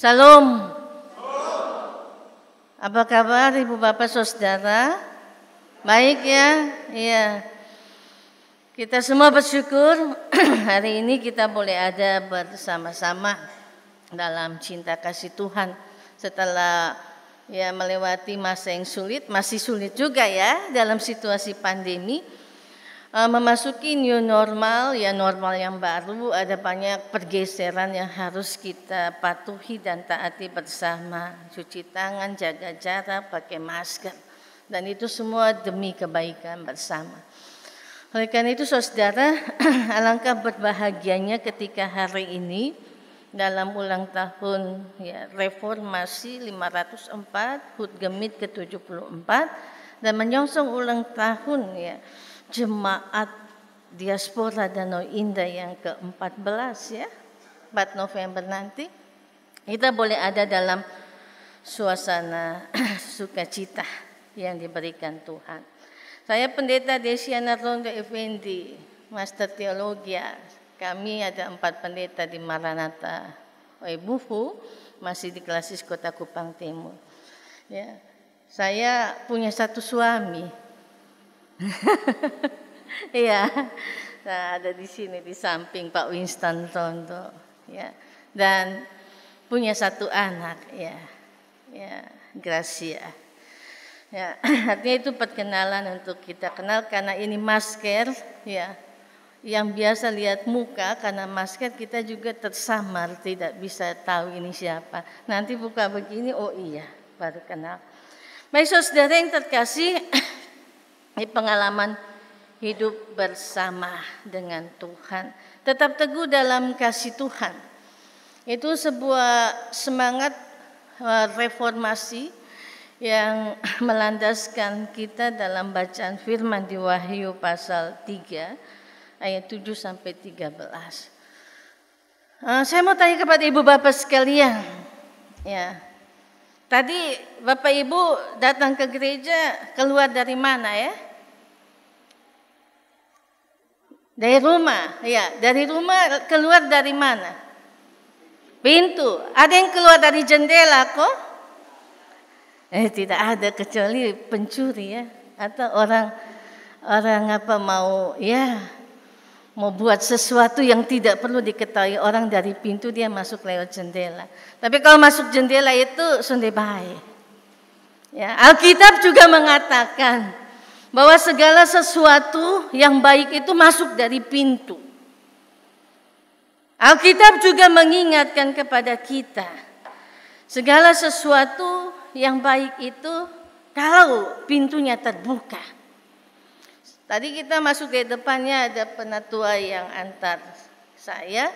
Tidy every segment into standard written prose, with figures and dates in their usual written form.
Salam. Apa kabar Ibu Bapak Saudara? Baik ya? Iya. Kita semua bersyukur hari ini kita boleh ada bersama-sama dalam cinta kasih Tuhan setelah ya melewati masa yang sulit, masih sulit juga ya dalam situasi pandemi. Memasuki new normal, ya normal yang baru, ada banyak pergeseran yang harus kita patuhi dan taati bersama. Cuci tangan, jaga jarak, pakai masker. Dan itu semua demi kebaikan bersama. Oleh karena itu saudara, alangkah berbahagianya ketika hari ini dalam ulang tahun ya, Reformasi 504, HUT Gemit ke-74 dan menyongsong ulang tahun ya Jemaat Diaspora Danau Indah yang ke-14 ya, 4 November nanti, kita boleh ada dalam suasana sukacita yang diberikan Tuhan. Saya Pendeta Desiana Rondo Effendi, Master Teologia. Kami ada 4 pendeta di Maranatha Oebufu, masih di Klasis Kota Kupang Timur. Ya, saya punya 1 suami. Iya, nah, ada di sini di samping Pak Winston Rondo, ya, dan punya 1 anak, ya, Gracia. Ya, artinya itu perkenalan untuk kita kenal karena ini masker, ya, yang biasa lihat muka karena masker kita juga tersamar, tidak bisa tahu ini siapa. Nanti buka begini, oh iya, baru kenal. Baik saudara yang terkasih. Ini pengalaman hidup bersama dengan Tuhan. Tetap teguh dalam kasih Tuhan. Itu sebuah semangat reformasi yang melandaskan kita dalam bacaan firman di Wahyu pasal 3 ayat 7 sampai 13. Saya mau tanya kepada Ibu Bapak sekalian. Ya. Tadi Bapak Ibu datang ke gereja keluar dari mana ya? Dari rumah, ya. Dari rumah keluar dari mana? Pintu. Ada yang keluar dari jendela kok? Tidak ada kecuali pencuri ya, atau orang mau buat sesuatu yang tidak perlu diketahui orang dari pintu, dia masuk lewat jendela. Tapi kalau masuk jendela itu sunde baik. Ya, Alkitab juga mengatakan bahwa segala sesuatu yang baik itu masuk dari pintu. Alkitab juga mengingatkan kepada kita, segala sesuatu yang baik itu kalau pintunya terbuka. Tadi kita masuk di depannya ada penatua yang antar saya.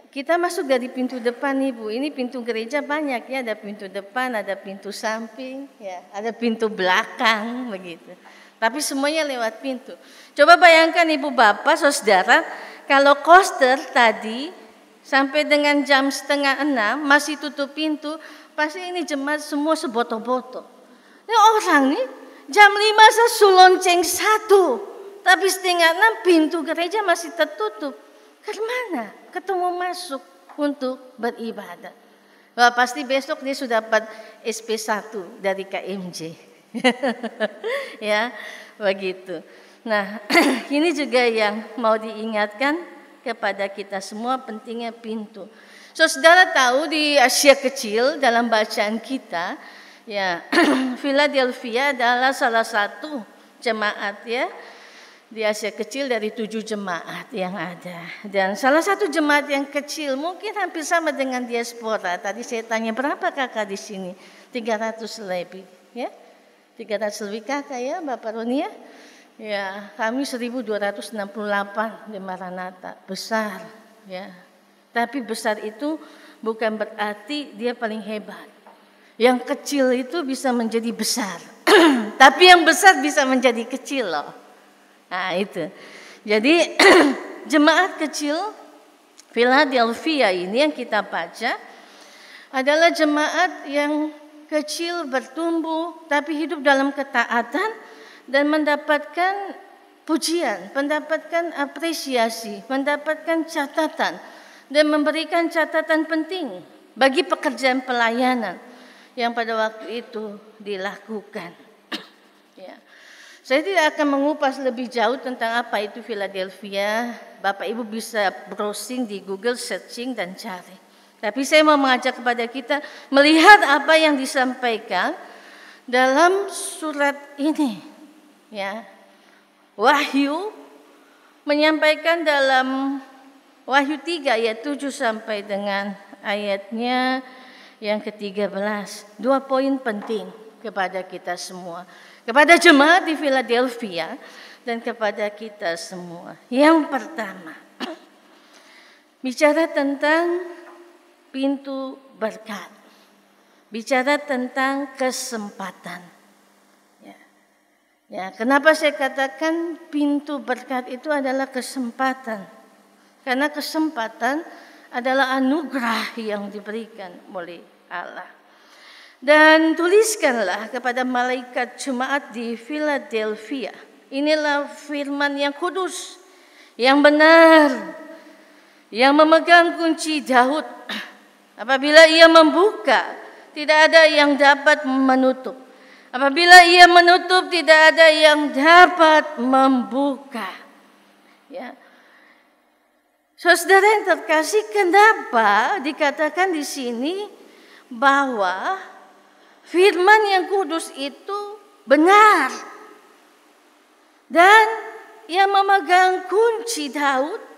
Kita masuk dari pintu depan Ibu. Ini pintu gereja banyak ya, ada pintu depan, ada pintu samping, ya, ada pintu belakang begitu. Tapi semuanya lewat pintu. Coba bayangkan Ibu Bapak, Saudara, kalau koster tadi sampai dengan jam 5:30 masih tutup pintu, pasti ini jemaat semua seboto-boto. Ini orang nih jam 5 sesulonceng 1, tapi 5:30 pintu gereja masih tertutup. Kemana? Ketemu masuk untuk beribadah. Wah, pasti besok dia sudah dapat SP1 dari KMJ. Ya, begitu. Nah, ini juga yang mau diingatkan kepada kita semua pentingnya pintu. Saudara tahu di Asia Kecil dalam bacaan kita, ya, Philadelphia adalah salah satu jemaat ya di Asia Kecil dari 7 jemaat yang ada. Dan salah satu jemaat yang kecil mungkin hampir sama dengan diaspora. Tadi saya tanya berapa kakak di sini? 300 lebih, ya. 300 lebih kakak ya, Bapak Roni ya. Ya, kami 1268 di Maranatha, besar ya. Tapi besar itu bukan berarti dia paling hebat. Yang kecil itu bisa menjadi besar. Tapi yang besar bisa menjadi kecil loh. Nah itu. Jadi jemaat kecil Philadelphia ini yang kita baca adalah jemaat yang kecil bertumbuh tapi hidup dalam ketaatan dan mendapatkan pujian, mendapatkan apresiasi, mendapatkan catatan dan memberikan catatan penting bagi pekerjaan pelayanan yang pada waktu itu dilakukan. Ya. Saya tidak akan mengupas lebih jauh tentang apa itu Philadelphia. Bapak Ibu bisa browsing di Google, searching dan cari. Tapi saya mau mengajak kepada kita melihat apa yang disampaikan dalam surat ini. Ya. Wahyu menyampaikan dalam Wahyu 3 ayat 7 sampai dengan ayatnya yang ke-13. 2 poin penting kepada kita semua. Kepada jemaat di Philadelphia dan kepada kita semua. Yang pertama, bicara tentang pintu berkat. Bicara tentang kesempatan. Ya, kenapa saya katakan pintu berkat itu adalah kesempatan? Karena kesempatan adalah anugerah yang diberikan oleh Allah. Dan tuliskanlah kepada malaikat jemaat di Philadelphia. Inilah firman yang kudus, yang benar, yang memegang kunci Daud. Apabila ia membuka, tidak ada yang dapat menutup. Apabila ia menutup, tidak ada yang dapat membuka. Ya. Saudara yang terkasih, kenapa dikatakan di sini bahwa firman yang kudus itu benar dan yang memegang kunci Daud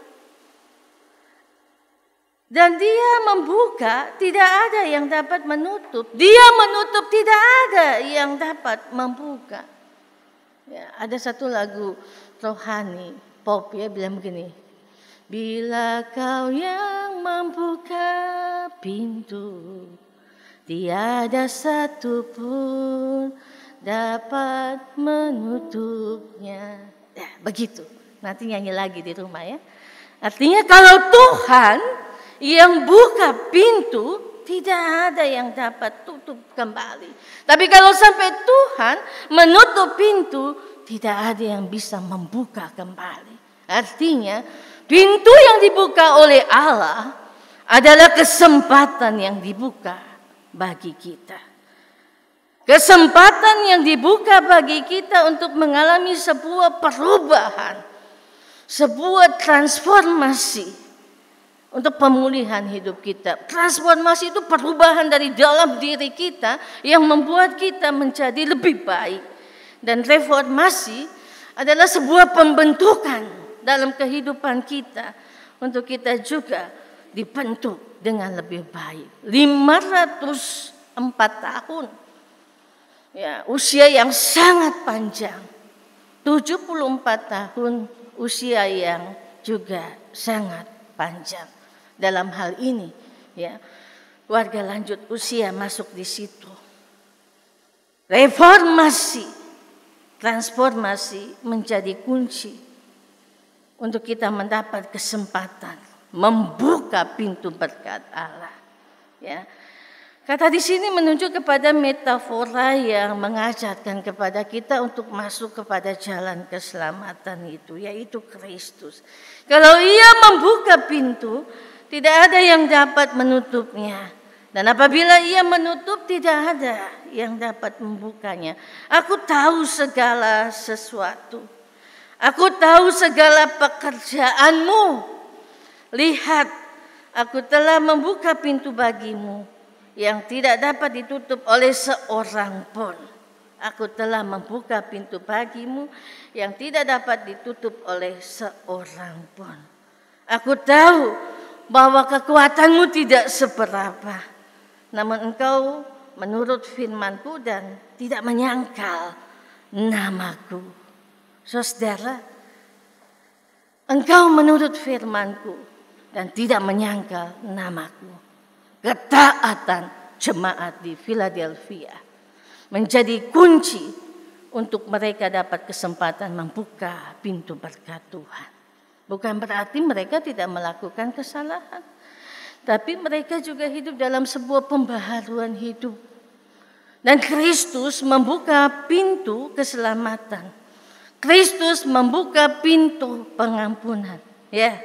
dan dia membuka, tidak ada yang dapat menutup. Dia menutup, tidak ada yang dapat membuka. Ya, ada satu lagu rohani pop ya bilang begini. Bila kau yang membuka pintu, tiada satu pun dapat menutupnya. Ya, begitu. Nanti nyanyi lagi di rumah ya. Artinya kalau Tuhan yang buka pintu, tidak ada yang dapat tutup kembali. Tapi kalau sampai Tuhan menutup pintu, tidak ada yang bisa membuka kembali. Artinya pintu yang dibuka oleh Allah adalah kesempatan yang dibuka bagi kita. Kesempatan yang dibuka bagi kita untuk mengalami sebuah perubahan, sebuah transformasi untuk pemulihan hidup kita. Transformasi itu perubahan dari dalam diri kita yang membuat kita menjadi lebih baik. Dan reformasi adalah sebuah pembentukan dalam kehidupan kita untuk kita juga dibentuk dengan lebih baik. 504 tahun. Ya, usia yang sangat panjang. 74 tahun usia yang juga sangat panjang. Dalam hal ini, ya, warga lanjut usia masuk di situ. Reformasi, transformasi menjadi kunci untuk kita mendapat kesempatan membuka pintu berkat Allah. Ya. Kata di sini menunjuk kepada metafora yang mengajarkan kepada kita untuk masuk kepada jalan keselamatan itu, yaitu Kristus. Kalau ia membuka pintu, tidak ada yang dapat menutupnya. Dan apabila ia menutup, tidak ada yang dapat membukanya. Aku tahu segala sesuatu. Aku tahu segala pekerjaanmu. Lihat, aku telah membuka pintu bagimu yang tidak dapat ditutup oleh seorang pun. Aku telah membuka pintu bagimu yang tidak dapat ditutup oleh seorang pun. Aku tahu bahwa kekuatanmu tidak seberapa, namun engkau menurut firmanku dan tidak menyangkal namaku. Saudara, engkau menurut firmanku dan tidak menyangkal namaku. Ketaatan jemaat di Philadelphia menjadi kunci untuk mereka dapat kesempatan membuka pintu berkat Tuhan. Bukan berarti mereka tidak melakukan kesalahan, tapi mereka juga hidup dalam sebuah pembaharuan hidup. Dan Kristus membuka pintu keselamatan. Kristus membuka pintu pengampunan. Ya,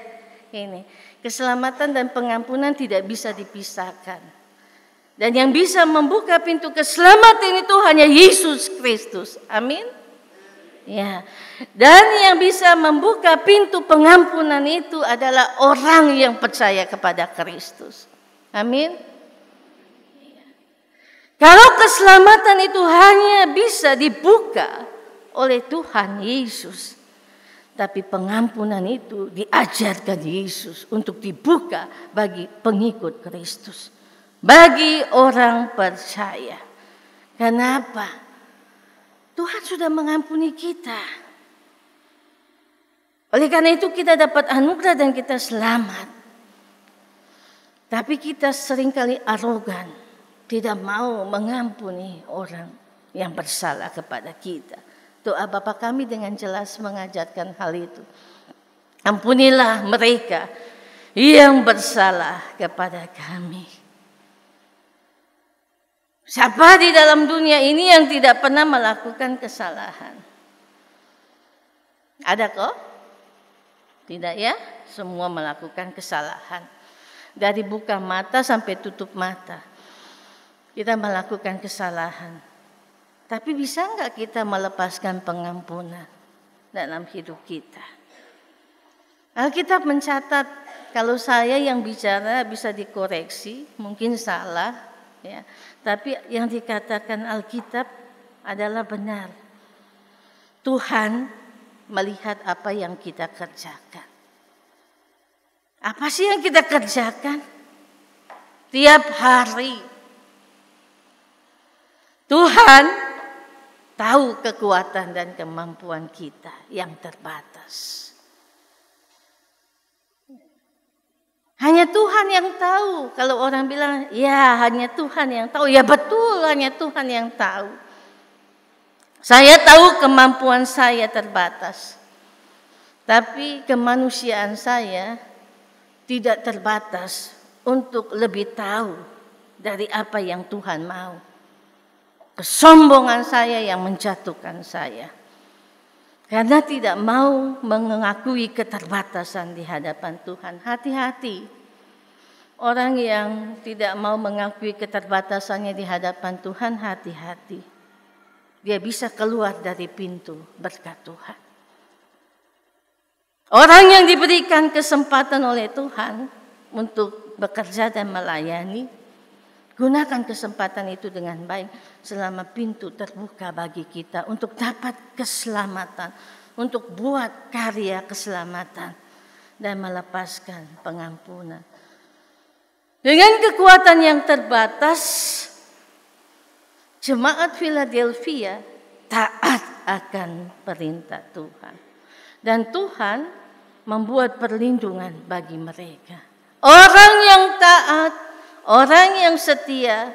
ini keselamatan dan pengampunan tidak bisa dipisahkan. Dan yang bisa membuka pintu keselamatan itu hanya Yesus Kristus. Amin. Ya. Dan yang bisa membuka pintu pengampunan itu adalah orang yang percaya kepada Kristus. Amin. Kalau keselamatan itu hanya bisa dibuka oleh Tuhan Yesus, tapi pengampunan itu diajarkan Yesus untuk dibuka bagi pengikut Kristus, bagi orang percaya. Kenapa? Tuhan sudah mengampuni kita. Oleh karena itu kita dapat anugerah dan kita selamat. Tapi kita seringkali arogan, tidak mau mengampuni orang yang bersalah kepada kita. Doa Bapa kami dengan jelas mengajarkan hal itu. Ampunilah mereka yang bersalah kepada kami. Siapa di dalam dunia ini yang tidak pernah melakukan kesalahan? Ada kok? Tidak ya? Semua melakukan kesalahan. Dari buka mata sampai tutup mata. Kita melakukan kesalahan. Tapi bisa enggak kita melepaskan pengampunan dalam hidup kita? Alkitab mencatat kalau saya yang bicara bisa dikoreksi, mungkin salah, ya. Tapi yang dikatakan Alkitab adalah benar. Tuhan melihat apa yang kita kerjakan. Apa sih yang kita kerjakan? Tiap hari. Tuhan tahu kekuatan dan kemampuan kita yang terbatas. Hanya Tuhan yang tahu. Kalau orang bilang, ya hanya Tuhan yang tahu. Ya betul, hanya Tuhan yang tahu. Saya tahu kemampuan saya terbatas. Tapi kemanusiaan saya tidak terbatas untuk lebih tahu dari apa yang Tuhan mau. Kesombongan saya yang menjatuhkan saya. Karena tidak mau mengakui keterbatasan di hadapan Tuhan. Hati-hati. Orang yang tidak mau mengakui keterbatasannya di hadapan Tuhan, hati-hati. Dia bisa keluar dari pintu berkat Tuhan. Orang yang diberikan kesempatan oleh Tuhan untuk bekerja dan melayani, gunakan kesempatan itu dengan baik selama pintu terbuka bagi kita untuk dapat keselamatan, untuk buat karya keselamatan dan melepaskan pengampunan. Dengan kekuatan yang terbatas, jemaat Philadelphia taat akan perintah Tuhan. Dan Tuhan membuat perlindungan bagi mereka. Orang yang taat, orang yang setia,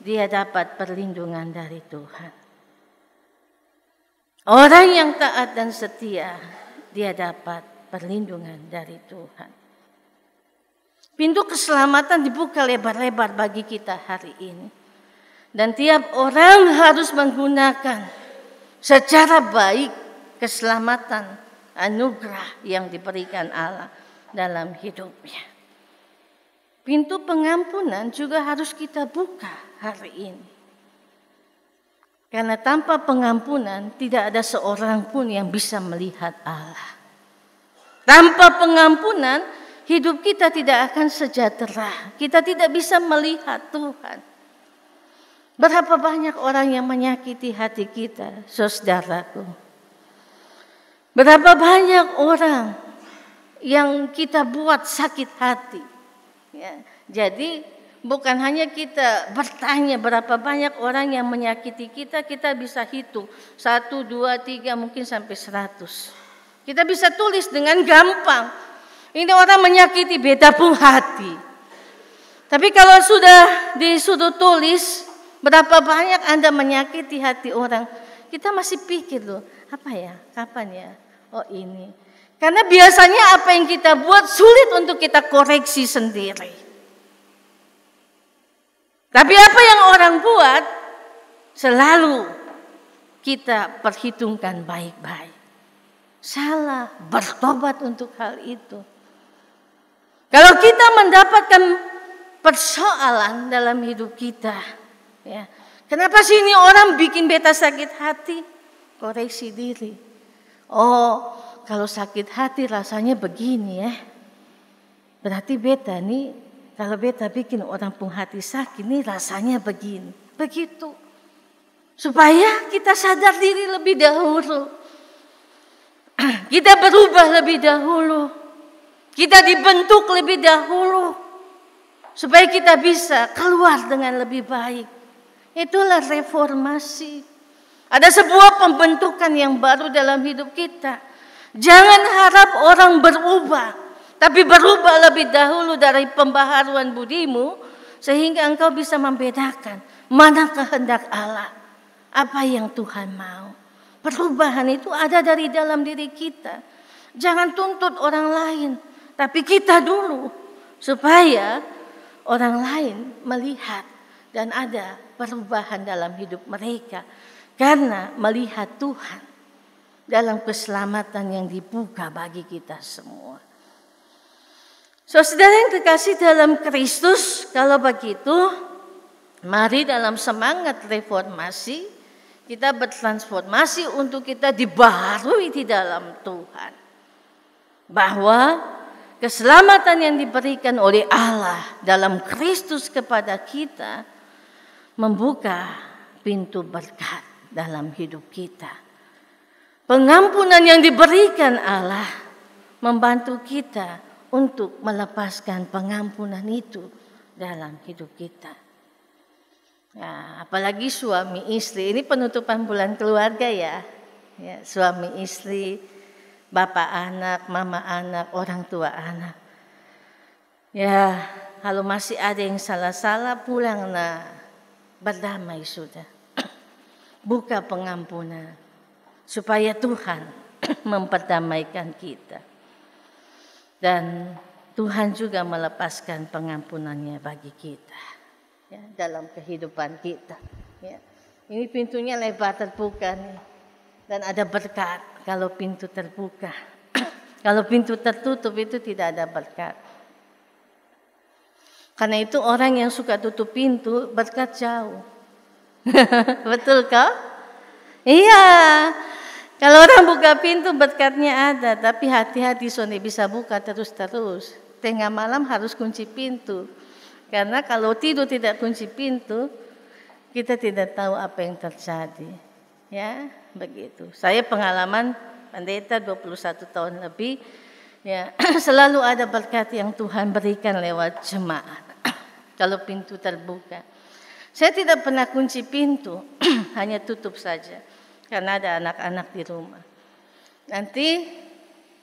dia dapat perlindungan dari Tuhan. Orang yang taat dan setia, dia dapat perlindungan dari Tuhan. Pintu keselamatan dibuka lebar-lebar bagi kita hari ini. Dan tiap orang harus menggunakan secara baik keselamatan, anugerah yang diberikan Allah dalam hidupnya. Pintu pengampunan juga harus kita buka hari ini. Karena tanpa pengampunan tidak ada seorang pun yang bisa melihat Allah. Tanpa pengampunan hidup kita tidak akan sejahtera. Kita tidak bisa melihat Tuhan. Berapa banyak orang yang menyakiti hati kita, saudaraku. Berapa banyak orang yang kita buat sakit hati. Ya, jadi bukan hanya kita bertanya berapa banyak orang yang menyakiti kita, kita bisa hitung 1, 2, 3 mungkin sampai 100. Kita bisa tulis dengan gampang. Ini orang menyakiti beda pun hati. Tapi kalau sudah disuruh tulis berapa banyak Anda menyakiti hati orang, kita masih pikir loh, apa ya, kapan ya, oh ini. Karena biasanya apa yang kita buat sulit untuk kita koreksi sendiri. Tapi apa yang orang buat selalu kita perhitungkan baik-baik. Salah, bertobat untuk hal itu. Kalau kita mendapatkan persoalan dalam hidup kita. Ya. Kenapa sih ini orang bikin beta sakit hati? Koreksi diri. Oh, kalau sakit hati rasanya begini ya. Berarti beta nih, kalau beta bikin orang pun hati sakit nih rasanya begini. Begitu. Supaya kita sadar diri lebih dahulu. Kita berubah lebih dahulu. Kita dibentuk lebih dahulu. Supaya kita bisa keluar dengan lebih baik. Itulah reformasi. Ada sebuah pembentukan yang baru dalam hidup kita. Jangan harap orang berubah. Tapi berubah lebih dahulu dari pembaharuan budimu. Sehingga engkau bisa membedakan mana kehendak Allah. Apa yang Tuhan mau. Perubahan itu ada dari dalam diri kita. Jangan tuntut orang lain. Tapi kita dulu. Supaya orang lain melihat. Dan ada perubahan dalam hidup mereka. Karena melihat Tuhan. Dalam keselamatan yang dibuka bagi kita semua. Saudara yang terkasih dalam Kristus, kalau begitu, mari dalam semangat reformasi, kita bertransformasi untuk kita dibaharui di dalam Tuhan. Bahwa keselamatan yang diberikan oleh Allah dalam Kristus kepada kita, membuka pintu berkat dalam hidup kita. Pengampunan yang diberikan Allah, membantu kita untuk melepaskan pengampunan itu dalam hidup kita. Nah, apalagi suami istri, ini penutupan bulan keluarga ya. Suami istri, bapak anak, mama anak, orang tua anak. Ya, kalau masih ada yang salah-salah pulang berdamai sudah. Buka pengampunan supaya Tuhan memperdamaikan kita. Dan Tuhan juga melepaskan pengampunannya bagi kita ya, dalam kehidupan kita. Ya. Ini pintunya lebar terbuka nih. Dan ada berkat kalau pintu terbuka. Kalau pintu tertutup itu tidak ada berkat. Karena itu orang yang suka tutup pintu berkat jauh. Betul kah? Iya. Kalau orang buka pintu berkatnya ada, tapi hati-hati soalnya bisa buka terus-terus. Tengah malam harus kunci pintu. Karena kalau tidur tidak kunci pintu, kita tidak tahu apa yang terjadi. Ya, begitu. Saya pengalaman pendeta 21 tahun lebih, ya, selalu ada berkat yang Tuhan berikan lewat jemaat. Kalau pintu terbuka. Saya tidak pernah kunci pintu, hanya tutup saja. Karena ada anak-anak di rumah. Nanti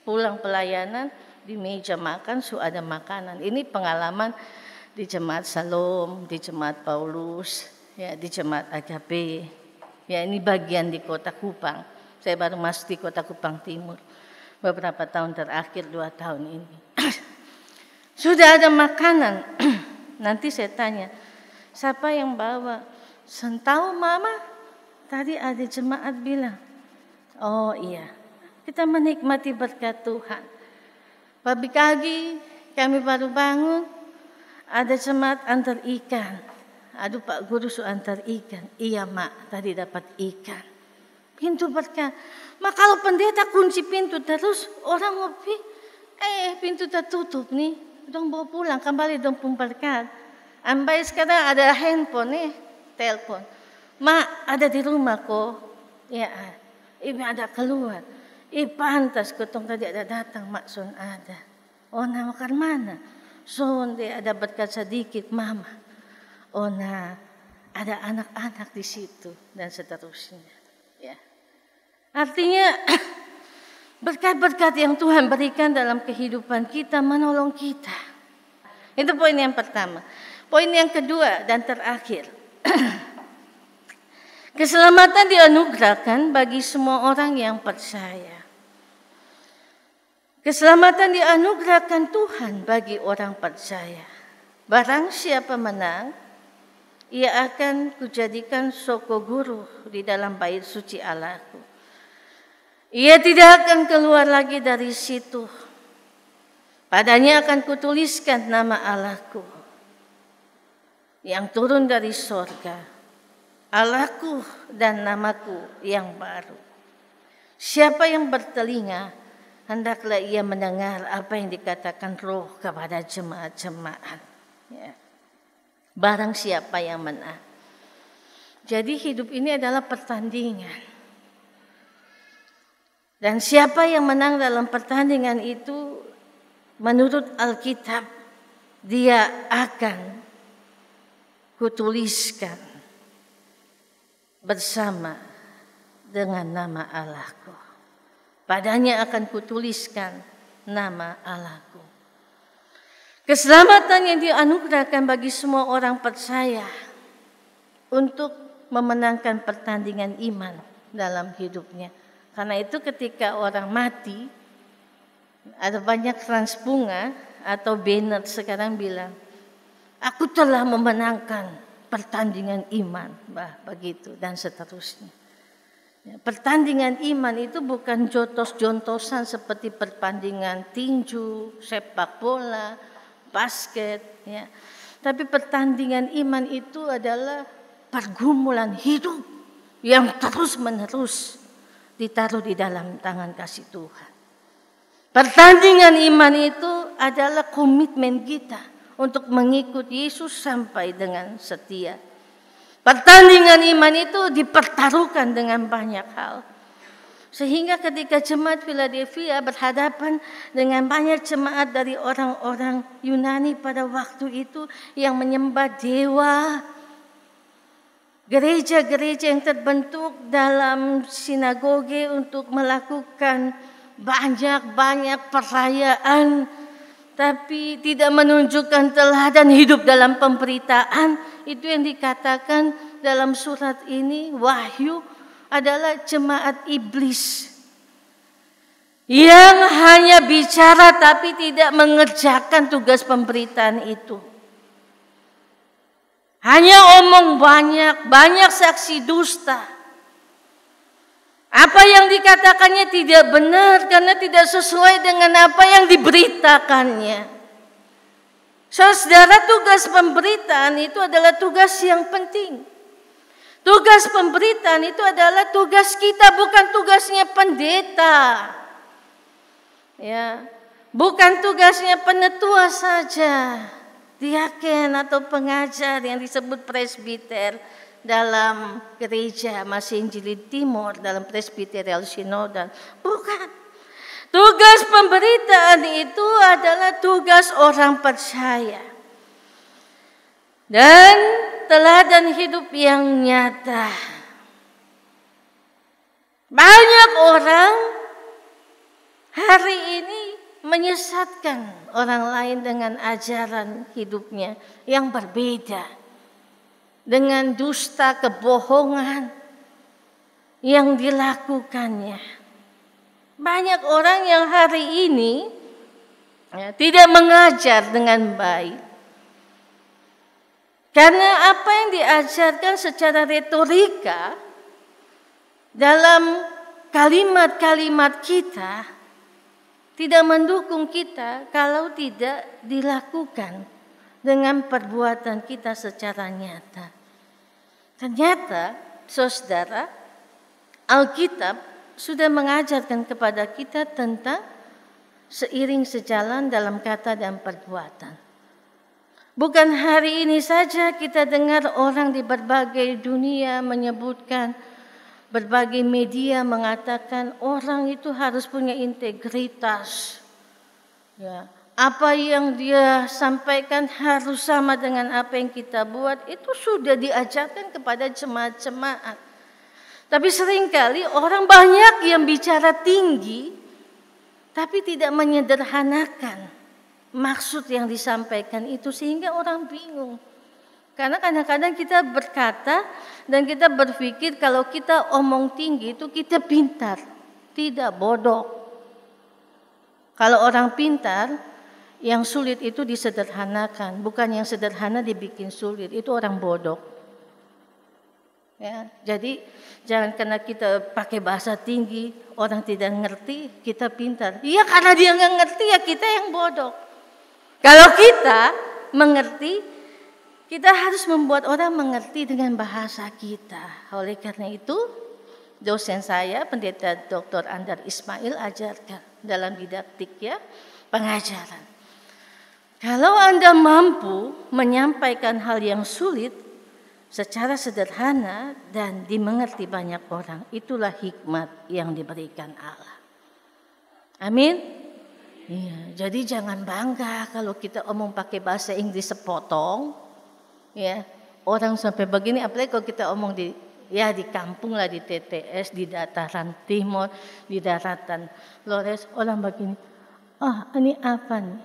pulang pelayanan di meja makan sudah ada makanan. Ini pengalaman di Jemaat Salom, di Jemaat Paulus, ya di Jemaat Agape. Ya ini bagian di Kota Kupang. Saya baru masuk di Kota Kupang Timur beberapa tahun terakhir 2 tahun ini. Sudah ada makanan. Nanti saya tanya, siapa yang bawa? Tahu mama? Tadi ada jemaat bilang, oh iya, kita menikmati berkat Tuhan. Pagi pagi kami baru bangun, ada jemaat antar ikan. Aduh Pak Guru su antar ikan. Iya Mak, tadi dapat ikan. Pintu berkat. Mak kalau pendeta kunci pintu terus, orang ngopi, pintu tertutup nih. Dong bawa pulang, kembali dong pun berkat. Ambai sekarang ada handphone nih, telepon. Mak ada di rumah kok. Ya, ini ada keluar. Pantas ketong tadi ada datang mak son ada. Oh nah makan mana? Son dia ada berkat sedikit mama. Oh nah ada anak-anak di situ dan seterusnya. Ya. Artinya berkat-berkat yang Tuhan berikan dalam kehidupan kita menolong kita. Itu poin yang pertama. Poin yang kedua dan terakhir. Keselamatan dianugerahkan bagi semua orang yang percaya. Keselamatan dianugerahkan Tuhan bagi orang percaya. Barang siapa menang, ia akan kujadikan soko guru di dalam bait suci Allahku. Ia tidak akan keluar lagi dari situ. Padanya akan kutuliskan nama Allahku. yang turun dari sorga, Allahku dan namaku yang baru. Siapa yang bertelinga, hendaklah ia mendengar apa yang dikatakan Roh kepada jemaat-jemaat. Ya. Barang siapa yang menang. Jadi hidup ini adalah pertandingan. Dan siapa yang menang dalam pertandingan itu, menurut Alkitab, dia akan kutuliskan bersama dengan nama Allahku. Padanya akan kutuliskan nama Allahku. Keselamatan yang dianugerahkan bagi semua orang percaya untuk memenangkan pertandingan iman dalam hidupnya. Karena itu ketika orang mati, ada banyak krans bunga atau banner sekarang bilang, aku telah memenangkan pertandingan iman, begitu dan seterusnya. Ya, pertandingan iman itu bukan jotos-jontosan seperti pertandingan tinju, sepak bola, basket, ya. Tapi pertandingan iman itu adalah pergumulan hidup yang terus-menerus ditaruh di dalam tangan kasih Tuhan. Pertandingan iman itu adalah komitmen kita untuk mengikuti Yesus sampai dengan setia. Pertandingan iman itu dipertaruhkan dengan banyak hal. Sehingga ketika jemaat Philadelphia berhadapan dengan banyak jemaat dari orang-orang Yunani pada waktu itu yang menyembah dewa, gereja-gereja yang terbentuk dalam sinagoge untuk melakukan banyak-banyak perayaan, tapi tidak menunjukkan teladan hidup dalam pemberitaan. Itu yang dikatakan dalam surat ini, Wahyu, adalah jemaat iblis yang hanya bicara tapi tidak mengerjakan tugas pemberitaan itu. Hanya omong banyak saksi dusta. Apa yang dikatakannya tidak benar karena tidak sesuai dengan apa yang diberitakannya. Saudara, tugas pemberitaan itu adalah tugas yang penting. Tugas pemberitaan itu adalah tugas kita, bukan tugasnya pendeta. Ya, bukan tugasnya penetua saja, diaken atau pengajar yang disebut presbiter dalam gereja Masih Injili Timur, dalam presbiterial sinodan. Bukan. Tugas pemberitaan itu adalah tugas orang percaya. Dan teladan hidup yang nyata. Banyak orang hari ini menyesatkan orang lain dengan ajaran hidupnya yang berbeda, dengan dusta kebohongan yang dilakukannya. Banyak orang yang hari ini tidak mengajar dengan baik. Karena apa yang diajarkan secara retorika dalam kalimat-kalimat kita tidak mendukung kita kalau tidak dilakukan dengan perbuatan kita secara nyata. Ternyata, saudara, Alkitab sudah mengajarkan kepada kita tentang seiring sejalan dalam kata dan perbuatan. Bukan hari ini saja kita dengar orang di berbagai dunia menyebutkan, berbagai media mengatakan orang itu harus punya integritas. Ya, apa yang dia sampaikan harus sama dengan apa yang kita buat. Itu sudah diajarkan kepada jemaat-jemaat. Tapi seringkali orang banyak yang bicara tinggi, tapi tidak menyederhanakan maksud yang disampaikan itu, sehingga orang bingung. Karena kadang-kadang kita berkata dan kita berpikir kalau kita omong tinggi itu kita pintar, tidak bodoh. Kalau orang pintar, yang sulit itu disederhanakan, bukan yang sederhana dibikin sulit, itu orang bodoh. Ya, jadi jangan karena kita pakai bahasa tinggi, orang tidak ngerti, kita pintar. Iya, karena dia nggak ngerti ya kita yang bodoh. Kalau kita mengerti, Kita harus membuat orang mengerti dengan bahasa kita. Oleh karena itu, dosen saya, Pendeta Dr. Andar Ismail, ajarkan dalam didaktik ya, pengajaran. Kalau Anda mampu menyampaikan hal yang sulit secara sederhana dan dimengerti banyak orang, itulah hikmat yang diberikan Allah. Amin. Ya, jadi jangan bangga kalau kita omong pakai bahasa Inggris sepotong. Ya, orang sampai begini, apalagi kalau kita omong di kampung lah, di TTS, di dataran timur, di daratan Flores, orang begini, ini apa nih?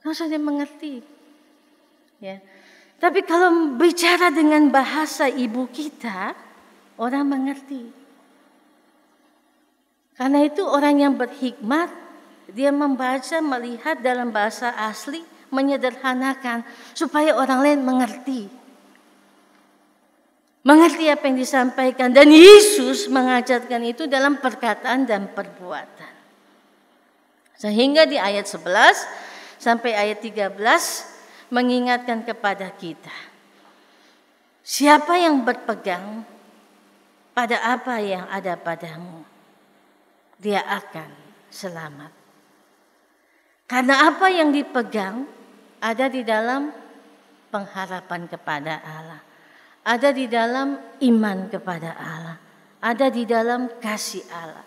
Nggak usah dia mengerti. Ya. Tapi kalau bicara dengan bahasa ibu kita, orang mengerti. Karena itu orang yang berhikmat, dia membaca, melihat dalam bahasa asli, menyederhanakan supaya orang lain mengerti. Mengerti apa yang disampaikan. Dan Yesus mengajarkan itu dalam perkataan dan perbuatan. Sehingga di ayat 11 sampai ayat 13 mengingatkan kepada kita. Siapa yang berpegang pada apa yang ada padamu, dia akan selamat. Karena apa yang dipegang ada di dalam pengharapan kepada Allah. Ada di dalam iman kepada Allah. Ada di dalam kasih Allah.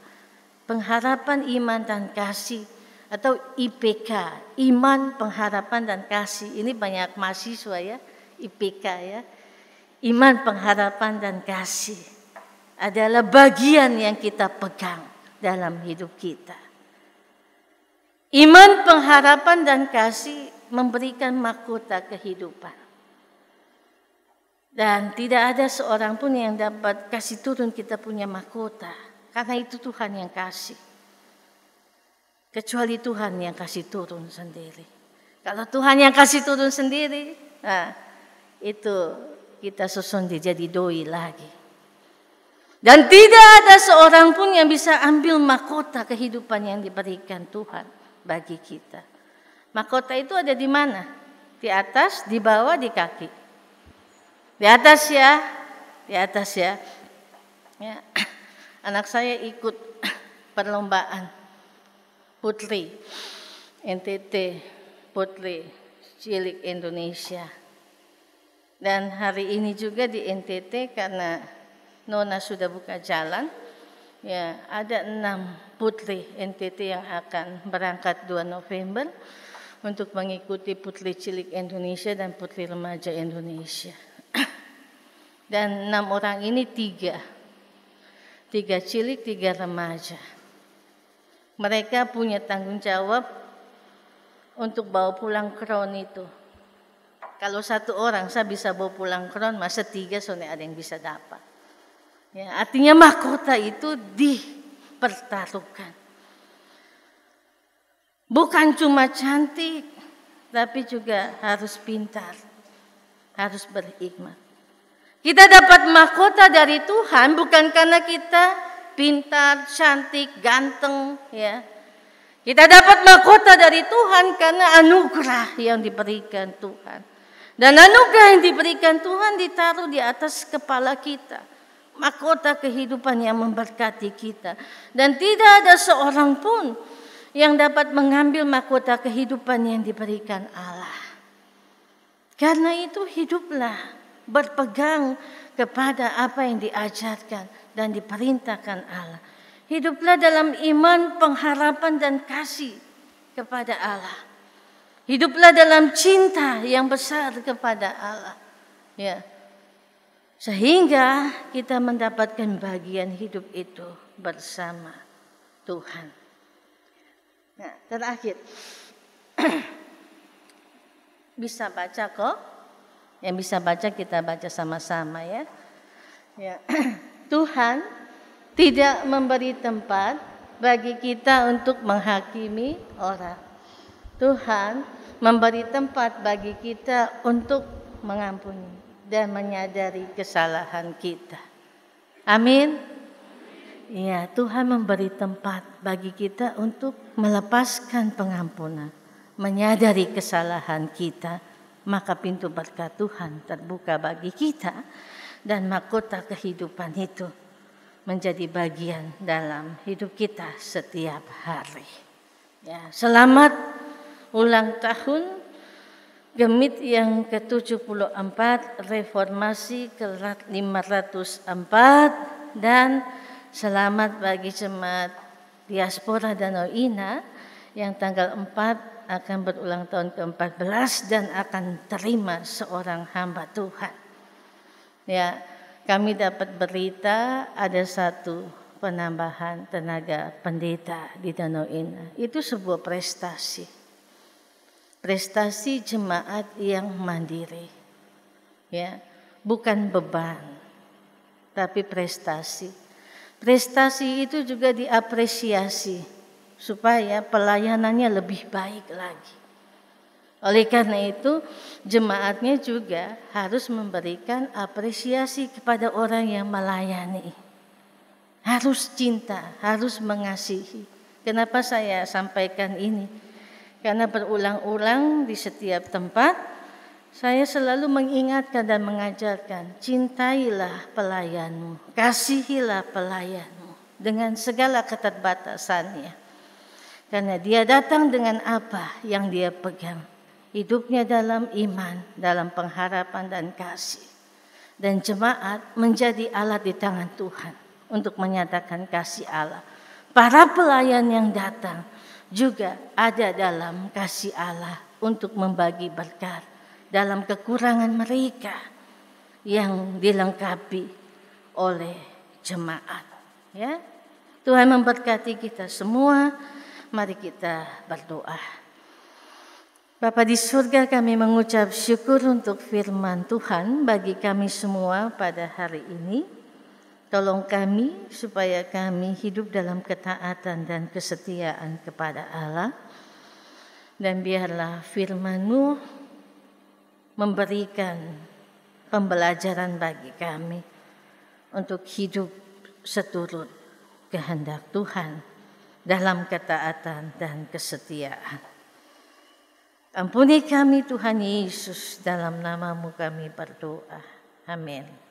Pengharapan, iman, dan kasih. Atau IPK. Iman, pengharapan, dan kasih. Ini banyak mahasiswa ya. IPK ya. Iman, pengharapan, dan kasih. Adalah bagian yang kita pegang dalam hidup kita. Iman, pengharapan, dan kasih memberikan mahkota kehidupan. Dan tidak ada seorang pun yang dapat kasih turun kita punya mahkota. Karena itu Tuhan yang kasih. Kecuali Tuhan yang kasih turun sendiri. Kalau Tuhan yang kasih turun sendiri, itu kita susun jadi doi lagi. Dan tidak ada seorang pun yang bisa ambil mahkota kehidupan yang diberikan Tuhan bagi kita. Mahkota itu ada di mana? Di atas, di bawah, di kaki. Di atas ya, di atas ya. Ya. Anak saya ikut perlombaan putri NTT, putri cilik Indonesia. Dan hari ini juga di NTT karena Nona sudah buka jalan, ya ada 6 putri NTT yang akan berangkat 2 November. Untuk mengikuti Putri Cilik Indonesia dan Putri Remaja Indonesia. Dan 6 orang ini 3 cilik, 3 remaja. Mereka punya tanggung jawab untuk bawa pulang crown itu. Kalau 1 orang saya bisa bawa pulang crown, masa 3 soalnya ada yang bisa dapat. Ya, artinya mahkota itu dipertaruhkan. Bukan cuma cantik, tapi juga harus pintar, harus berhikmat. Kita dapat mahkota dari Tuhan bukan karena kita pintar, cantik, ganteng, ya. Kita dapat mahkota dari Tuhan karena anugerah yang diberikan Tuhan. Dan anugerah yang diberikan Tuhan ditaruh di atas kepala kita. Mahkota kehidupan yang memberkati kita. Dan tidak ada seorang pun yang dapat mengambil mahkota kehidupan yang diberikan Allah. Karena itu hiduplah berpegang kepada apa yang diajarkan dan diperintahkan Allah. Hiduplah dalam iman, pengharapan, dan kasih kepada Allah. Hiduplah dalam cinta yang besar kepada Allah. Ya. Sehingga kita mendapatkan bagian hidup itu bersama Tuhan. Nah, terakhir. Bisa baca kok? Yang bisa baca kita baca sama-sama ya. Ya. Tuhan tidak memberi tempat bagi kita untuk menghakimi orang. Tuhan memberi tempat bagi kita untuk mengampuni dan menyadari kesalahan kita. Amin. Ya, Tuhan memberi tempat bagi kita untuk melepaskan pengampunan, menyadari kesalahan kita maka pintu berkat Tuhan terbuka bagi kita dan mahkota kehidupan itu menjadi bagian dalam hidup kita setiap hari. Ya, selamat ulang tahun Gemit yang ke-74, Reformasi ke-504, dan selamat bagi jemaat Diaspora Danau Ina yang tanggal 4 akan berulang tahun ke-14 dan akan terima seorang hamba Tuhan. Ya, kami dapat berita ada satu penambahan tenaga pendeta di Danau Ina. Itu sebuah prestasi. Prestasi jemaat yang mandiri, ya, bukan beban, tapi prestasi. Prestasi itu juga diapresiasi supaya pelayanannya lebih baik lagi. Oleh karena itu, jemaatnya juga harus memberikan apresiasi kepada orang yang melayani. Harus cinta, harus mengasihi. Kenapa saya sampaikan ini? Karena berulang-ulang di setiap tempat, saya selalu mengingatkan dan mengajarkan, cintailah pelayanmu, kasihilah pelayanmu dengan segala keterbatasannya. Karena dia datang dengan apa yang dia pegang. Hidupnya dalam iman, dalam pengharapan dan kasih. Dan jemaat menjadi alat di tangan Tuhan untuk menyatakan kasih Allah. Para pelayan yang datang juga ada dalam kasih Allah untuk membagi berkat dalam kekurangan mereka yang dilengkapi oleh jemaat. Ya, Tuhan memberkati kita semua. Mari kita berdoa. Bapa di surga, kami mengucap syukur untuk firman Tuhan bagi kami semua pada hari ini. Tolong kami supaya kami hidup dalam ketaatan dan kesetiaan kepada Allah. Dan biarlah firman-Mu memberikan pembelajaran bagi kami untuk hidup seturut kehendak Tuhan dalam ketaatan dan kesetiaan. Ampuni kami Tuhan Yesus, dalam nama-Mu kami berdoa. Amin.